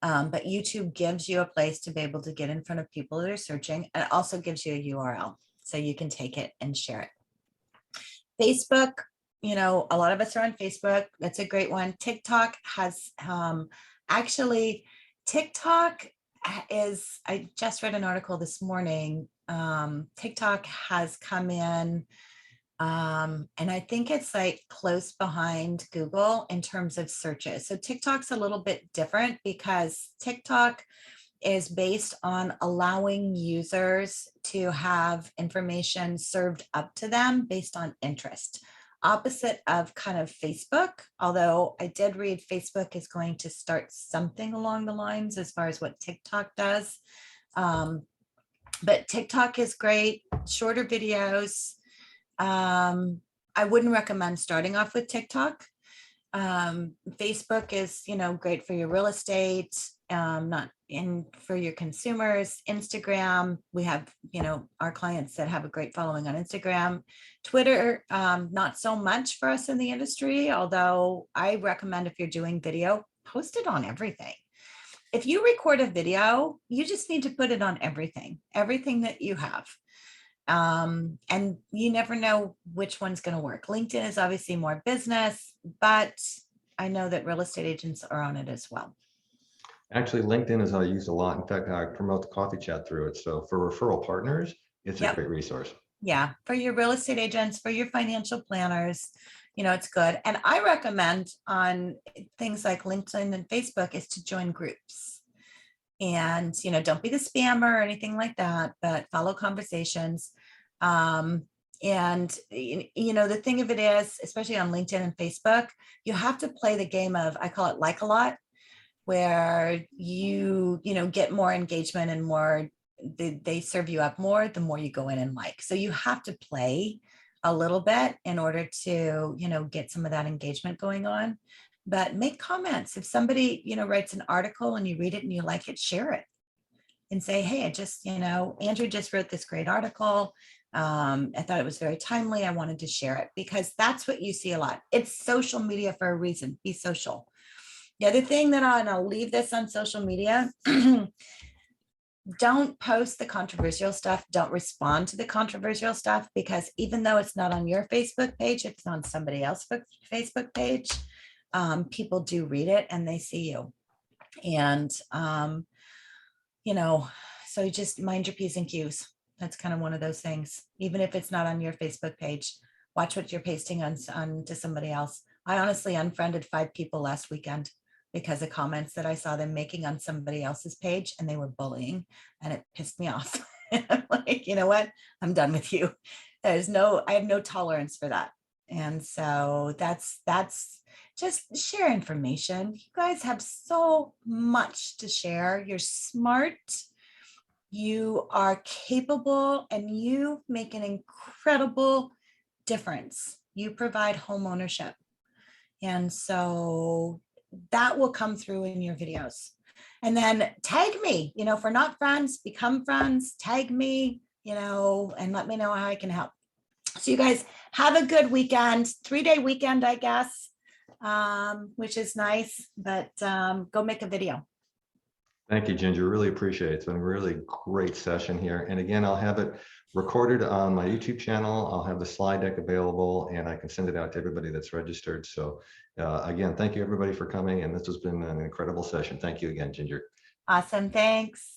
S2: But YouTube gives you a place to be able to get in front of people that are searching, and it also gives you a URL so you can take it and share it. Facebook, a lot of us are on Facebook. That's a great one. TikTok has TikTok is, I just read an article this morning. TikTok has come in And I think it's like close behind Google in terms of searches. So TikTok's a little bit different because TikTok is based on allowing users to have information served up to them based on interest. Opposite of kind of Facebook, although I did read Facebook is going to start something along the lines as far as what TikTok does. But TikTok is great, shorter videos. I wouldn't recommend starting off with TikTok. Facebook is, great for your real estate, not in for your consumers. Instagram, we have, our clients that have a great following on Instagram. Twitter, not so much for us in the industry, although I recommend if you're doing video, post it on everything. If you record a video, you just need to put it on everything that you have. And you never know which one's going to work. LinkedIn is obviously more business, but I know that real estate agents are on it as well.
S1: Actually, LinkedIn is I use a lot. In fact, I promote the coffee chat through it. So for referral partners, it's a great resource.
S2: Yeah, for your real estate agents, for your financial planners, it's good. And I recommend on things like LinkedIn and Facebook is to join groups. And, don't be the spammer or anything like that, but follow conversations. And, the thing of it is, especially on LinkedIn and Facebook, you have to play the game of, I call it like a lot, where you get more engagement and more, they serve you up more, the more you go in and like. So you have to play a little bit in order to, get some of that engagement going on. But make comments. If somebody, writes an article and you read it and you like it, share it and say, hey, I just, Andrew just wrote this great article. I thought it was very timely. I wanted to share it because that's what you see a lot. It's social media for a reason. Be social. The other thing that I'll leave this on social media, don't post the controversial stuff. Don't respond to the controversial stuff because even though it's not on your Facebook page, it's on somebody else's Facebook page. People do read it and they see you. And, so you just mind your P's and Q's. That's kind of one of those things. Even if it's not on your Facebook page, watch what you're pasting on to somebody else. I honestly unfriended 5 people last weekend because of comments that I saw them making on somebody else's page and they were bullying and it pissed me off. I'm like, you know what? I'm done with you. I have no tolerance for that. And so that's just share information. You guys have so much to share. You're smart. You are capable and you make an incredible difference. You provide home ownership. And so that will come through in your videos. And then tag me, if we're not friends, become friends, tag me, and let me know how I can help. So you guys have a good weekend, 3-day weekend, I guess, which is nice, but go make a video.
S1: Thank you, Ginger. Really appreciate it. It's been a really great session here. And again, I'll have it recorded on my YouTube channel. I'll have the slide deck available and I can send it out to everybody that's registered. So again, thank you everybody for coming. And this has been an incredible session. Thank you again, Ginger.
S2: Awesome. Thanks.